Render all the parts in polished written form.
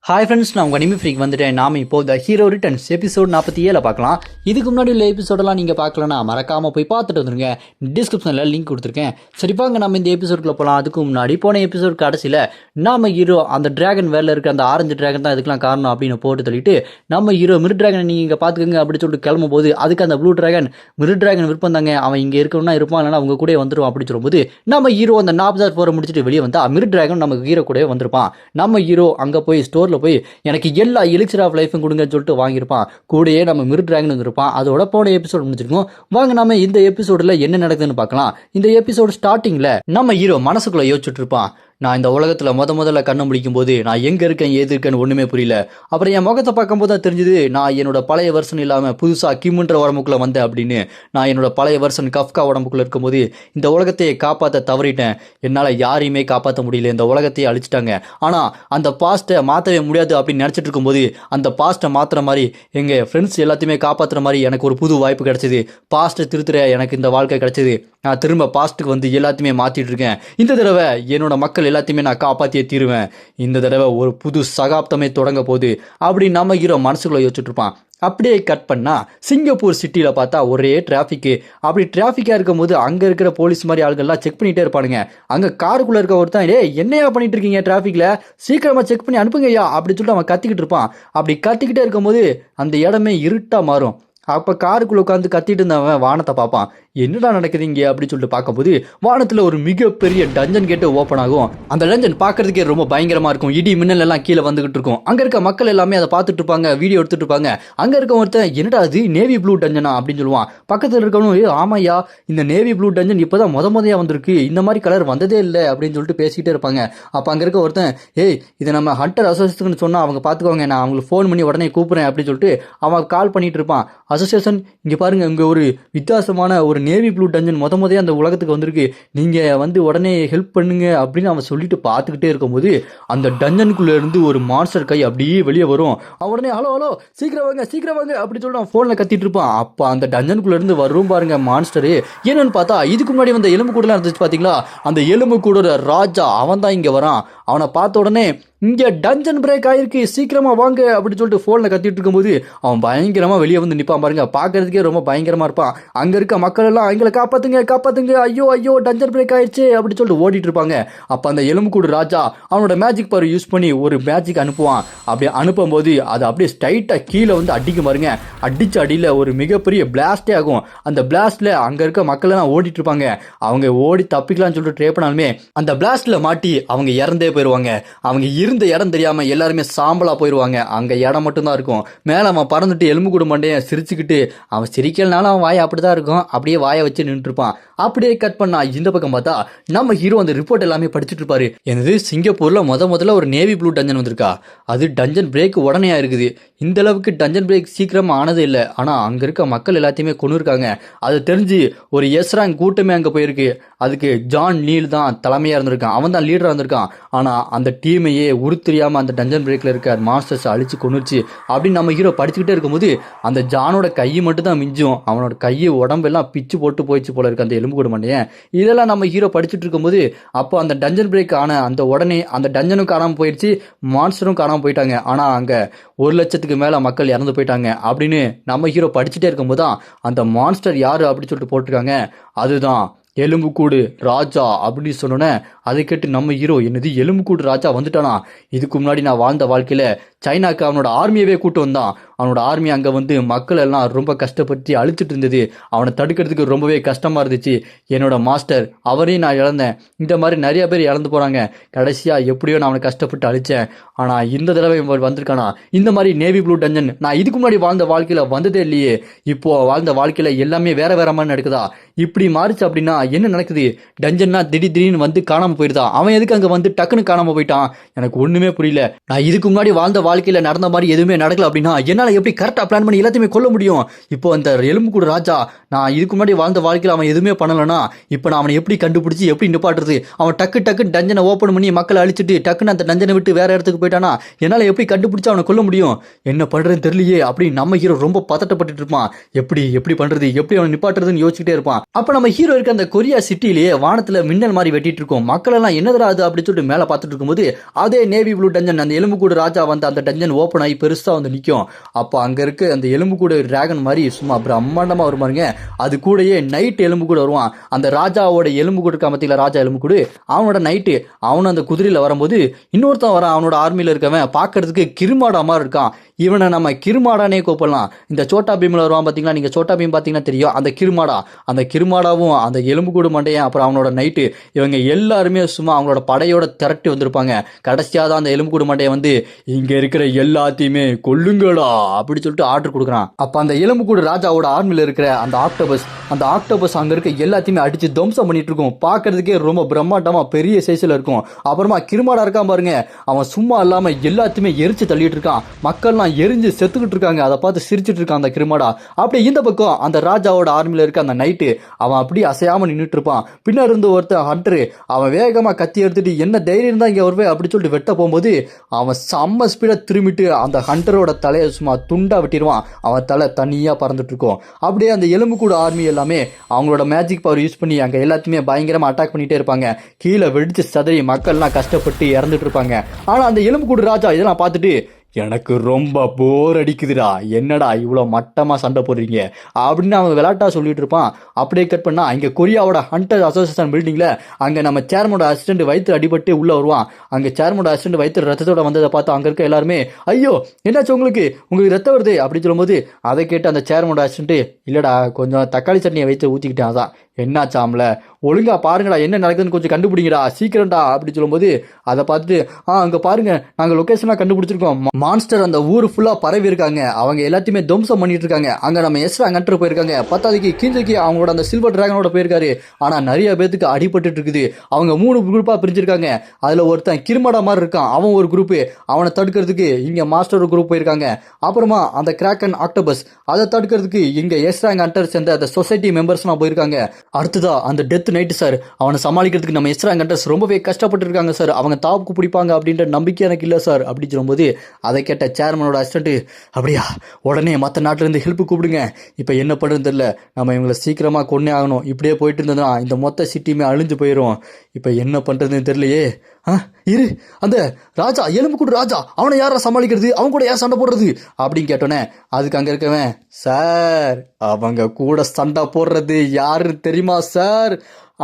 Hi friends, நான் உங்கள் anime freak வந்துட்டேன். நாம இப்போ த ஹீரோ ரிட்டர்ன்ஸ் எபிசோட் 47 பார்க்கலாம். இதுக்கு முன்னாடி உள்ள எபிசோடெல்லாம் நீங்கள் பார்க்கலன்னா மறக்காமல் போய் பார்த்துட்டு வந்துருங்க. டிஸ்கிரிப்ஷனில் லிங்க் கொடுத்துருக்கேன். சரிப்பாங்க, நம்ம இந்த எபிசோடுக்குள்ள போகலாம். அதுக்கு முன்னாடி போன எபிசோட் கடைசியில் நம்ம ஹீரோ அந்த டிராகன் வேலை இருக்க அந்த ஆரஞ்சு டிராகன் தான் இதுக்கெல்லாம் காரணம் அப்படின்னு போட்டு தள்ளிட்டு நம்ம ஹீரோ மிரு டிராகனை நீங்கள் இங்கே பார்த்துக்கோங்க அப்படின்னு சொல்லிட்டு கிளம்பும் போது அதுக்கு அந்த ப்ளூ டிராகன் மிரு டிராகன் விருப்பம் தாங்க, அவன் இங்கே இருக்கணும்னா இருப்பான், இல்லைனா அவங்க கூட வந்துடும் அப்படின்னு சொல்லும்போது நம்ம ஹீரோ அந்த 44 முடிச்சுட்டு வெளியே வந்தா மிரு டிராகன் நம்ம ஹீரோ கூட வந்திருப்பான். நம்ம ஹீரோ அங்கே போய் ஸ்டோரில் போய் எனக்கு எல்லா எலிக்சர் ஆஃப் லைஃபும் கொடுங்கன்னு சொல்லிட்டு வாங்கியிருப்பான். கூடயே நம்ம மிரு டிராகன் வந்துருப்பான். அதோட போன எபிசோட் முடிச்சிருக்கோம். வாங்க நம்ம இந்த எபிசோட்ல என்ன நடக்குதுன்னு பார்க்கலாம். இந்த எபிசோட் ஸ்டார்டிங்ல நம்ம ஹீரோ மனசுக்குள்ள யோசிச்சுட்டு இருப்பான். நான் இந்த உலகத்தில் முதல்ல கண்ணை முடிக்கும் போது நான் எங்கே இருக்கேன் ஏது இருக்கேன்னு ஒன்றுமே புரியல. அப்புறம் என் முகத்தை பார்க்கும்போது தான் தெரிஞ்சுது நான் என்னோட பழைய வருஷன் இல்லாமல் புதுசாக கிம்ன்ற உடம்புக்குள்ளே வந்தேன் அப்படின்னு. நான் என்னோட பழைய வருஷன் கஃப்கா உடம்புக்குள்ளே இருக்கும்போது இந்த உலகத்தையே காப்பாற்ற தவறிட்டேன். என்னால் யாரையுமே காப்பாற்ற முடியல, இந்த உலகத்தையே அழிச்சிட்டாங்க. ஆனால் அந்த பாஸ்ட்டை மாற்றவே முடியாது அப்படின்னு நினச்சிட்டு இருக்கும்போது அந்த பாஸ்ட்டை மாற்றுற மாதிரி எங்கள் ஃப்ரெண்ட்ஸ் எல்லாத்தையுமே காப்பாற்றுற மாதிரி எனக்கு ஒரு புது வாய்ப்பு கிடச்சிது. பாஸ்ட்டை திருத்துற எனக்கு இந்த வாழ்க்கை கிடச்சிது. நான் திரும்ப பாஸ்ட்டுக்கு வந்து எல்லாத்தையுமே மாற்றிட்டு இருக்கேன். இந்த தடவை என்னோட மக்கள் எல்லாத்தையுமே நான் காப்பாற்றியே தீருவேன். இந்த தடவை ஒரு புது சகாப்தமே தொடங்க போகுது அப்படின்னு நம்ம ஹீரோ மனசுக்குள்ள யோசிச்சுட்டு இருப்பான். அப்படியே கட் பண்ணா சிங்கப்பூர் சிட்டியில் பார்த்தா ஒரே டிராஃபிக்கு. அப்படி டிராஃபிக்காக இருக்கும் போது அங்கே இருக்கிற போலீஸ் மாதிரி ஆளுகள்லாம் செக் பண்ணிகிட்டே இருப்பானுங்க. அங்கே காருக்குள்ளே இருக்க ஒருத்தன் என்னையா பண்ணிட்டு இருக்கீங்க டிராஃபிக்கில், சீக்கிரமாக செக் பண்ணி அனுப்புங்கய்யா அப்படின்னு சொல்லிட்டு அவன் கத்திக்கிட்டு இருப்பான். அப்படி கத்திக்கிட்டே இருக்கும்போது அந்த இடமே இருட்டாக மாறும். அப்போ காருக்குள்ளே உட்காந்து கத்திட்டு இருந்தவன் வானத்தை பார்ப்பான். என்னடா நடக்குது இங்கே அப்படின்னு சொல்லிட்டு பார்க்கும்போது வானத்தில் ஒரு மிகப்பெரிய டஞ்சன் கேட்டு ஓப்பன் ஆகும். அந்த டஞ்சன் பார்க்கறதுக்கே ரொம்ப பயங்கரமாக இருக்கும். இடி மின்னல் எல்லாம் கீழே வந்துகிட்டு இருக்கும். அங்கே இருக்க மக்கள் எல்லாமே அதை பார்த்துட்டு இருப்பாங்க, வீடியோ எடுத்துட்டு இருப்பாங்க. அங்கே இருக்க ஒருத்தன் என்னடா அது நேவி ப்ளூ டஞ்சனா அப்படின்னு சொல்லுவான். பக்கத்தில் இருக்கவனும் ஆமாய்யா, இந்த நேவி ப்ளூ டஞ்சன் இப்போதான் முதையா வந்திருக்கு, இந்த மாதிரி கலர் வந்ததே இல்லை அப்படின்னு சொல்லிட்டு பேசிக்கிட்டே இருப்பாங்க. அப்போ அங்கே இருக்க ஒருத்தன் இதை நம்ம ஹண்டர் அசோசியேஷன் சொன்னால் அவங்க பார்த்துக்கோங்க, நான் அவங்களுக்கு ஃபோன் பண்ணி உடனே கூப்பிட்றேன் அப்படின்னு சொல்லிட்டு அவன் கால் பண்ணிட்டு இருப்பான். அசோசியேஷன் இங்கே பாருங்க, இங்கே ஒரு வித்தியாசமான ஒரு நேவி ப்ளூ டஞ்சன் முதையா அந்த உலகத்துக்கு வந்திருக்கு, நீங்கள் வந்து உடனே ஹெல்ப் பண்ணுங்க அப்படின்னு அவன் சொல்லிட்டு பார்த்துக்கிட்டே இருக்கும்போது அந்த டஞ்சனுக்குள்ளே இருந்து ஒரு மான்ஸ்டர் கை அப்படியே வெளியே வரும். அவன் உடனே ஹலோ ஹலோ சீக்கிரம் வாங்க அப்படின்னு சொல்லிட்டு அவன் ஃபோனில் கத்திட்டு இருப்பான். அப்போ அந்த டஞ்சனுக்குள்ளே இருந்து வரும் பாருங்க மான்ஸ்டரு. என்னன்னு பார்த்தா இதுக்கு முன்னாடி வந்த எலும்பு கூடலாம் இருந்துச்சு பார்த்தீங்களா, அந்த எலும்பு கூட ராஜா அவன் தான் இங்கே வரான். அவனை பார்த்த உடனே இங்கே டஞ்சன் பிரேக் ஆகிருக்கு, சீக்கிரமாக வாங்க அப்படின்னு சொல்லிட்டு ஃபோனில் கத்திட்டு இருக்கும்போது அவன் பயங்கரமாக வெளியே வந்து நிற்பான் பாருங்க. பார்க்கறதுக்கே ரொம்ப பயங்கரமாக இருப்பான். அங்கே இருக்க மக்கள் எல்லாம் எங்களை காப்பாற்றுங்க, ஐயோ டஞ்சன் பிரேக் ஆயிடுச்சு அப்படின்னு சொல்லிட்டு ஓடிட்டு இருப்பாங்க. அப்போ அந்த எலும்புக்கூடு ராஜா அவனோட மேஜிக் பவர் யூஸ் பண்ணி ஒரு மேஜிக் அனுப்புவான். அப்படி அனுப்பும்போது அது அப்படியே ஸ்ட்ரைட்டாக கீழே வந்து அடிக்கும் பாருங்க. அடிச்ச அடியில் ஒரு மிகப்பெரிய பிளாஸ்டே ஆகும். அந்த பிளாஸ்டில் அங்கே இருக்க மக்கள் எல்லாம் ஓடிட்டு இருப்பாங்க. அவங்க ஓடி தப்பிக்கலாம்னு சொல்லிட்டு ட்ரை பண்ணாலுமே அந்த பிளாஸ்டில் மாட்டி அவங்க இறந்தே போயிடுவாங்க. அவங்க இருந்த இடம் தெரியாம எல்லாருமே சாம்பலா போயிடுவாங்க. அங்க இடம் மட்டும்தான் இருக்கும். மேல அவன் பறந்துட்டு எலும்பு கூட மண்டையன் சிரிச்சுக்கிட்டு, அவன் சிரிக்கலனாலும் அவன் வாய் அப்படிதான் இருக்கும், அப்படியே வாயை வச்சு நின்று இருப்பான். அப்படியே கட் பண்ணா இந்த பக்கம் பார்த்தா நம்ம ஹீரோ அந்த ரிப்போர்ட் எல்லாமே படிச்சுட்டு இருப்பாரு. எனது சிங்கப்பூர்ல முதல்ல ஒரு நேவி ப்ளூ டஞ்சன் வந்திருக்கா, அது டஞ்சன் பிரேக் உடனே இருக்குது. இந்த அளவுக்கு டஞ்சன் பிரேக் சீக்கிரமா ஆனது இல்லை. ஆனா அங்க இருக்க மக்கள் எல்லாத்தையுமே கொண்டு இருக்காங்க. அது தெரிஞ்சு ஒரு எஸ்ராங் கூட்டமே அங்க போயிருக்கு. அதுக்கு ஜான் நீல் தான் தலைமையா இருந்திருக்கான், அவன் தான் லீடரா இருந்திருக்கான். ஆனா அந்த டீமையே தெரியாம அந்த டஞ்சன் பிரேக்ல இருக்க மாஸ்டர்ஸ் அழிச்சு கொண்டுச்சு அப்படின்னு நம்ம ஹீரோ படிச்சுக்கிட்டே இருக்கும்போது அந்த ஜானோட கையை மட்டும் தான் மிஞ்சும். அவனோட கையை உடம்பெல்லாம் பிச்சு போட்டு போயிடுச்சு போல இருக்கு அந்த எலும்பு கூட மண்டையன். இதெல்லாம் நம்ம ஹீரோ படிச்சுட்டு இருக்கும்போது அப்போ அந்த டஞ்சன் பிரேக் ஆன அந்த உடனே அந்த டஞ்சனும் காணாம போயிடுச்சு, மான்ஸ்டரும் காணாம போயிட்டாங்க. ஆனா அங்க 1,00,000க்கு மேல மக்கள் இறந்து போயிட்டாங்க அப்படின்னு நம்ம ஹீரோ படிச்சுட்டே இருக்கும்போது தான் அந்த மான்ஸ்டர் யாரு அப்படின்னு சொல்லிட்டு போட்டிருக்காங்க. அதுதான் எலும்புக்கூடு ராஜா அப்படின்னு சொன்னோன்னே அதை கேட்டு நம்ம ஹீரோ என்னது எலும்புக்கூடு ராஜா வந்துட்டானா, இதுக்கு முன்னாடி நான் வாழ்ந்த வாழ்க்கையில சைனாக்கு அவனோட ஆர்மியவே கூட்டு வந்தான். அவனோட ஆர்மி அங்கே வந்து மக்கள் எல்லாம் ரொம்ப கஷ்டப்பட்டு அழிச்சிட்டு இருந்தது. அவனை தடுக்கிறதுக்கு ரொம்பவே கஷ்டமாக இருந்துச்சு. என்னோட மாஸ்டர் அவரையும் நான் இழந்தேன். இந்த மாதிரி நிறைய பேர் இழந்து போகிறாங்க. கடைசியாக எப்படியோ நான் அவனை கஷ்டப்பட்டு அழித்தேன். ஆனால் இந்த தடவை வந்திருக்கானா இந்த மாதிரி நேவி ப்ளூ டஞ்சன் நான் இதுக்கு முன்னாடி வாழ்ந்த வாழ்க்கையில் வந்ததே இல்லையே. இப்போது வாழ்ந்த வாழ்க்கையில் எல்லாமே வேற மாதிரி நடக்குதா, இப்படி மாறிச்சு அப்படின்னா என்ன நடக்குது, டஞ்சன்னா திடீர்னு வந்து காணாமல் போயிடுதா, அவன் எதுக்கு அங்கே வந்து டக்குன்னு காணாமல் போயிட்டான், எனக்கு ஒன்றுமே புரியல. நான் இதுக்கு முன்னாடி வாழ்ந்த வாழ்க்கையில் நடந்த மாதிரி எதுவுமே நடக்கல அப்படின்னா என்னால் எப்படி கரெக்டாக பிளான் பண்ணி எல்லாத்தையுமே கொல்ல முடியும். இப்போ அந்த எலும்புக்கூடு ராஜா நான் இதுக்கு முன்னாடி வாழ்ந்த வாழ்க்கையில் அவன் எதுவுமே பண்ணலைன்னா இப்போ நான் அவனை எப்படி கண்டுபிடிச்சி எப்படி நிப்பாட்டுறது, அவன் டக்கு டஞ்சனை ஓப்பன் பண்ணி மக்களை அழிச்சிட்டு டக்குன்னு அந்த டஞ்சனை விட்டு வேற இடத்துக்கு போயிட்டானா என்னால் எப்படி கண்டுபிடிச்சி அவனை கொல்ல முடியும், என்ன பண்ணுறதுன்னு தெரியலையே அப்படின்னு நம்ம ஹீரோ ரொம்ப பதட்டப்பட்டு இருப்பான். எப்படி பண்ணுறது, எப்படி அவனை நிப்பாட்டுறதுன்னு யோசிச்சுட்டே இருப்பான். அப்போ நம்ம ஹீரோ இருக்க அந்த கொரியா சிட்டிலேயே வானத்தில் மின்னல் மாதிரி வெட்டிட்டு இருக்கோம். மக்கள் எல்லாம் என்னதுடா அது அப்படின்னு சொல்லிட்டு மேலே பார்த்துட்டு இருக்கும்போது அதே நேவி ப்ளூ டஞ்சன் அந்த எலும்புக்கூடு ராஜா வந்து அந்த அந்த டஞ்சன் ஓப்பன் ஆகி பெருசாக வந்து நிற்கும். அப்போ அங்கே இருக்க அந்த எலும்பு கூட டிராகன் மாதிரி சும்மா பிரம்மாண்டமாக வருமாருங்க. அது கூடயே நைட் எலும்பு கூட வருவான். அந்த ராஜாவோட எலும்பு கூட இருக்கா மத்தியில், ராஜா எலும்பு கூட அவனோட நைட்டு அவனு அந்த குதிரையில் வரும்போது இன்னொருத்தன் வரான். அவனோட ஆர்மியில் இருக்கவன் பார்க்கறதுக்கு கிருமாடா மாதிரி இருக்கான். இவனை நம்ம கிருமாடானே கூப்பிடலாம். இந்த சோட்டா பீமில் வருவான் பார்த்தீங்களா, நீங்கள் சோட்டா பீம் பார்த்தீங்கன்னா தெரியும். அந்த கிருமாடாவும் அந்த எலும்பு கூடு மண்டையன் அப்புறம் அவனோட நைட்டு இவங்க எல்லாருமே சும்மா அவங்களோட படையோட திரட்டி வந்திருப்பாங்க. கடைசியாக தான் அந்த எலும்பு கூடு மண்டையை வந்து இங்கே இருக்கிற எல்லாத்தையுமே கொல்லுங்கடா அப்படி சொல்லிட்டு ஆர்டர் கொடுக்குறான். அப்போ அந்த எலும்பு கூடு ராஜாவோட ஆர்மியில் இருக்கிற அந்த ஆக்டோபஸ் அங்கே இருக்க எல்லாத்தையுமே அடித்து துவம்சம் பண்ணிட்டு இருக்கும். பார்க்கறதுக்கே ரொம்ப பிரம்மாண்டமாக பெரிய சைஸில் இருக்கும். அப்புறமா கிருமாடா இருக்கான் பாருங்க, அவன் சும்மா இல்லாமல் எல்லாத்தையுமே எரிச்சு தள்ளிட்டு இருக்கான். மக்கள்லாம் எரிஞ்சு செத்துக்கிட்டு இருக்காங்க. அதை பார்த்து சிரிச்சிட்டு இருக்கான் அந்த கிருமாடா. அப்படியே இந்த பக்கம் அந்த ராஜாவோட ஆர்மியில் இருக்க அந்த நைட்டு அவன் அப்படியே அசையாம நின்றுட்டு இருப்பான். பின்னாடி இருந்து ஒருத்தன் ஹண்டரு அவன் வேகமா கத்தி எடுத்துட்டு என்ன தைரியம் தான் இங்க வருவே அப்படி சொல்லிட்டு வெட்ட போகும்போது அவன் செம்ம ஸ்பீடா திரும்பிட்டு அந்த ஹண்டரோட தலையை சும்மா துண்டா வெட்டிடுவான். அவன் தலை தனியா பறந்துட்டு இருக்கும். அப்படியே அந்த எலும்பு கூட ஆர்மி எல்லாமே அவங்களோட மேஜிக் பவர் யூஸ் பண்ணி அங்க எல்லாத்தையுமே பயங்கரமா அட்டாக் பண்ணிட்டே இருப்பாங்க. கீழே வெடிச்சு சதறி மக்கள்லாம் கஷ்டப்பட்டு இறந்துட்டு இருப்பாங்க. ஆனா அந்த எலும்பு கூட ராஜா இதெல்லாம் பார்த்துட்டு எனக்கு ரொம்ப போர் அடிக்குதுடா, என்னடா இவ்வளோ மட்டமாக சண்டை போடுறீங்க அப்படின்னு அவன் விளையாட்டா சொல்லிட்டு இருப்பான். அப்படியே கட் பண்ணா இங்கே கொரியாவோட ஹண்டர் அசோசியேஷன் பில்டிங்கில் அங்கே நம்ம சேர்மனோட அசிஸ்டன்ட் வயிற்று அடிபட்டு உள்ளே வருவான். அங்கே சேர்மனோட அசிஸ்டன்ட் வயிற்று ரத்தத்தோட வந்ததை பார்த்து அங்கே இருக்க எல்லாருமே ஐயோ என்னாச்சு உங்களுக்கு ரத்தம் வருது அப்படின்னு சொல்லும்போது அதை கேட்டு அந்த சேர்மனோட அசிஸ்டன்ட் இல்லைடா கொஞ்சம் தக்காளி சட்னியை வயிற்று ஊற்றிக்கிட்டேன். அதான் என்னாச்சாம்ல ஒழுங்கா பாருங்கடா என்ன நடக்குதுன்னு கொஞ்சம் கண்டுபிடிங்கடா சீக்கிரம்டா அப்படி சொல்லும்போது அதை பார்த்துட்டு அங்கே பாருங்க நாங்கள் லொக்கேஷனாக கண்டுபிடிச்சிருக்கோம். மான்ஸ்டர் அந்த ஊர் ஃபுல்லாக பரவி இருக்காங்க. அவங்க எல்லாத்தையுமே துவம்சம் பண்ணிட்டு இருக்காங்க. அங்கே நம்ம எஸ்ரா கண்டர் போயிருக்காங்க. பத்தாவதுக்கு கீஞ்சக்கி அவங்களோட அந்த சில்வர் டிராகனோட போயிருக்காரு. ஆனால் நிறைய பேத்துக்கு அடிபட்டு இருக்குது. அவங்க 3 குரூப்பாக பிரிஞ்சிருக்காங்க. அதில் ஒருத்தன் கிருமாடா மாதிரி இருக்கான், அவன் ஒரு குரூப்பு. அவனை தடுக்கிறதுக்கு இங்கே மாஸ்டர் ஒரு குரூப் போயிருக்காங்க. அப்புறமா அந்த கிராக்கன் ஆக்டோபஸ் அதை தடுக்கிறதுக்கு இங்கே எஸ்ரா கண்டர் சேர்ந்த அந்த சொசைட்டி மெம்பர்ஸ்லாம் போயிருக்காங்க. அடுத்ததா அந்த டெத் நைட்டு சார் அவனை சமாளிக்கிறதுக்கு நம்ம எஸ்ரா கண்டர்ஸ் ரொம்பவே கஷ்டப்பட்டு இருக்காங்க சார். அவங்க தாப்புக்கு பிடிப்பாங்க அப்படின்ற நம்பிக்கை எனக்கு இல்லை சார் அப்படின்னு சொல்லும்போது அதை கேட்ட சேர்மனோட அசிஸ்டன்ட் அப்படியா உடனே மற்ற நாட்டிலேருந்து ஹெல்ப் கூப்பிடுங்க. இப்போ என்ன பண்ணுறதுன்னு தெரியல, நம்ம இவங்களை சீக்கிரமாக கொன்னே ஆகணும். இப்படியே போயிட்டு இருந்ததுன்னா இந்த மொத்த சிட்டியுமே அழிஞ்சு போயிடும். இப்போ என்ன பண்ணுறதுன்னு தெரியலையே. இரு அந்த ராஜா எலும்பு கூட ராஜா அவனை யாரா சமாளிக்கிறது, அவன் கூட யார் சண்டை போடுறது அப்படின்னு கேட்டோன்னே அதுக்கு அங்கே இருக்கவன் சார் அவங்க கூட சண்டை போடுறது யாருன்னு தெரியுமா சார்,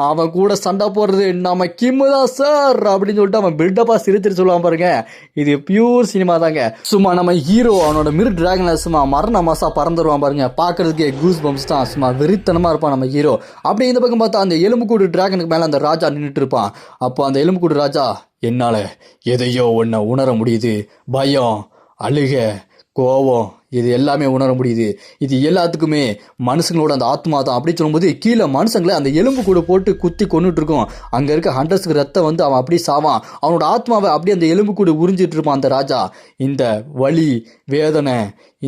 அவன் கூட சண்டை போடுறது நம்ம கிம்மு தான் சார் அப்படின்னு சொல்லிட்டு அவன் பில்டப்பா சிரிச்சிட்டு சொல்லுவான் பாருங்க. இது பியூர் சினிமா தாங்க. சும்மா நம்ம ஹீரோ அவனோட மிரு டிராகன்ல சும்மா மரண மாசா பறந்துருவான் பாருங்க. பார்க்கறதுக்கே கூஸ் பம்ப்ஸ் தான். சும்மா வெறித்தனமா இருப்பான் நம்ம ஹீரோ. அப்படி இந்த பக்கம் பார்த்தா அந்த எலும்புக்கூடு டிராகனுக்கு மேலே அந்த ராஜா நின்றுட்டு இருப்பான். அப்போ அந்த எலும்புக்கூடு ராஜா என்னால் எதையோ ஒன்றை உணர முடியுது, பயம், அழுக, கோபம் இது எல்லாமே உணர முடியுது. இது எல்லாத்துக்குமே மனுஷங்களோட அந்த ஆத்மா தான் அப்படி சொல்லும்போது கீழே மனுஷங்களை அந்த எலும்பு கூட போட்டு குத்தி கொண்டுட்டு இருக்கும். அங்கே இருக்க ஹண்டர்ஸுக்கு ரத்தம் வந்து அவன் அப்படியே சாவான். அவனோட ஆத்மாவை அப்படியே அந்த எலும்பு கூட உறிஞ்சிட்டு இருப்பான் அந்த ராஜா. இந்த வலி, வேதனை,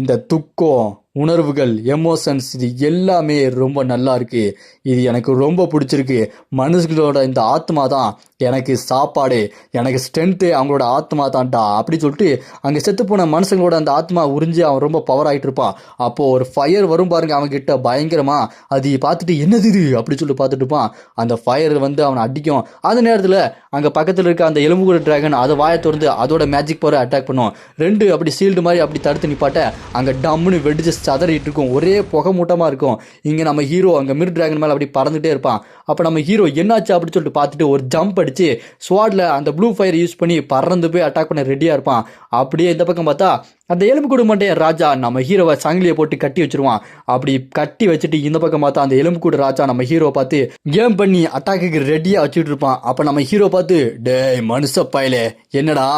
இந்த துக்கம், உணர்வுகள், எமோஷன்ஸ் இது எல்லாமே ரொம்ப நல்லா இருக்கு. இது எனக்கு ரொம்ப பிடிச்சிருக்கு. மனுஷங்களோட இந்த ஆத்மா தான் எனக்கு சாப்பாடு, எனக்கு ஸ்ட்ரென்த்து அவங்களோட ஆத்மா தான்டா அப்படி சொல்லிட்டு அங்கே செத்து போன மனுஷங்களோட அந்த ஆத்மா உறிஞ்சி அவன் ரொம்ப பவர் ஆகிட்டு இருப்பான். அப்போது ஒரு ஃபயர் வரும் பாருங்க அவன் கிட்ட பயங்கரமா. அது பார்த்துட்டு என்னது இது அப்படி சொல்லிட்டு பார்த்துட்டு இருப்பான். அந்த ஃபயர் வந்து அவனை அடிக்கும். அந்த நேரத்தில் அங்கே பக்கத்தில் இருக்க அந்த எலும்புக்கூட டிராகன் அதை வாயை திறந்து அதோட மேஜிக் பவரை அட்டாக் பண்ணும். 2 அப்படி சீல்டு மாதிரி அப்படி தடுத்து நிப்பாட்ட அங்கே டம்முன்னு வெடிச்சு சதறிட்டு இருக்கும். ஒரே புகை மூட்டமாக இருக்கும். இங்கே நம்ம ஹீரோ அங்கே மிர் டிராகன் மேலே அப்படி பறந்துகிட்டே இருப்பான். அப்போ நம்ம ஹீரோ என்னாச்சு அப்படின்னு சொல்லிட்டு பார்த்துட்டு ஒரு ஜம்ப் அடிச்சு ஸ்வாட்ல அந்த ப்ளூ ஃபயர் யூஸ் பண்ணி பறந்து போய் அட்டாக் பண்ண ரெடியாக இருப்பான். அப்படியே இந்த பக்கம் பார்த்தா அந்த எலும்புக்கூடு மண்டையன் ராஜா நம்ம ஹீரோவை சங்கிலியை போட்டு கட்டி வச்சிருவான். அப்படி கட்டி வச்சுட்டு இந்த பக்கம் பார்த்தா அந்த எலும்புக்கூடு ராஜா நம்ம ஹீரோவை பார்த்து கேம் பண்ணி அட்டாக்குக்கு ரெடியாக வச்சுட்டு இருப்பான். அப்போ நம்ம ஹீரோ பார்த்து டேய் மனுஷ பயலே என்னடா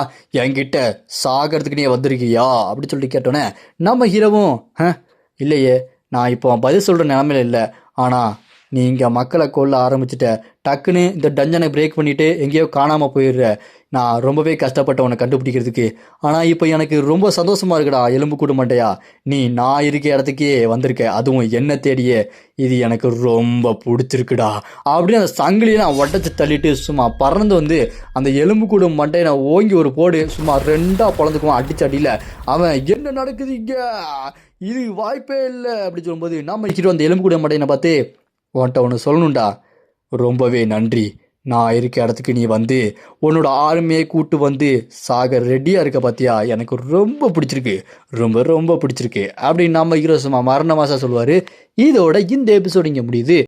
என்கிட்ட சாகிறதுக்கு நீ வந்திருக்கியா அப்படி சொல்லிட்டு கேட்டோன்னே நம்ம ஹீரோவும் இல்லையே நான் இப்போ பதில் சொல்கிற நிலமையில இல்லை, ஆனால் நீ இங்கே மக்களை கொல்ல ஆரம்பிச்சிட்ட, டக்குன்னு இந்த டஞ்சனை பிரேக் பண்ணிவிட்டு எங்கேயோ காணாமல் போயிடுற. நான் ரொம்பவே கஷ்டப்பட்ட உன்னை கண்டுபிடிக்கிறதுக்கு. ஆனால் இப்போ எனக்கு ரொம்ப சந்தோஷமாக இருக்குடா எலும்புக்கூடு மண்டையா, நீ நான் இருக்க இடத்துக்கே வந்திருக்க, அதுவும் என்ன தேடியே. இது எனக்கு ரொம்ப பிடிச்சிருக்குடா அப்படின்னு அந்த சங்கிலியை நான் உடச்சி தள்ளிட்டு சும்மா பறந்து வந்து அந்த எலும்புக்கூடு மண்டையை நான் ஓங்கி ஒரு போடு சும்மா 2ஆக பொழந்துக்குவான் அடிச்சு அடியில். அவன் என்ன நடக்குது இங்கே, இது வாய்ப்பே இல்லை அப்படி சொல்லும்போது நம்ம ஹீரோ அந்த எலும்புக்கூடு மண்டையை பார்த்து உன்ட்ட ஒன்று சொல்லணும்டா, ரொம்பவே நன்றி, நான் இருக்க இடத்துக்கு நீ வந்து உன்னோட ஆர்மியை கூட்டு வந்து சாக ரெடியாக இருக்க பார்த்தியா, எனக்கு ரொம்ப பிடிச்சிருக்கு, ரொம்ப ரொம்ப பிடிச்சிருக்கு அப்படின்னு நம்ம ஹீரோ சும்மா மரண மாசா சொல்லுவார். இதோட இந்த எபிசோடு இங்கே முடியுது.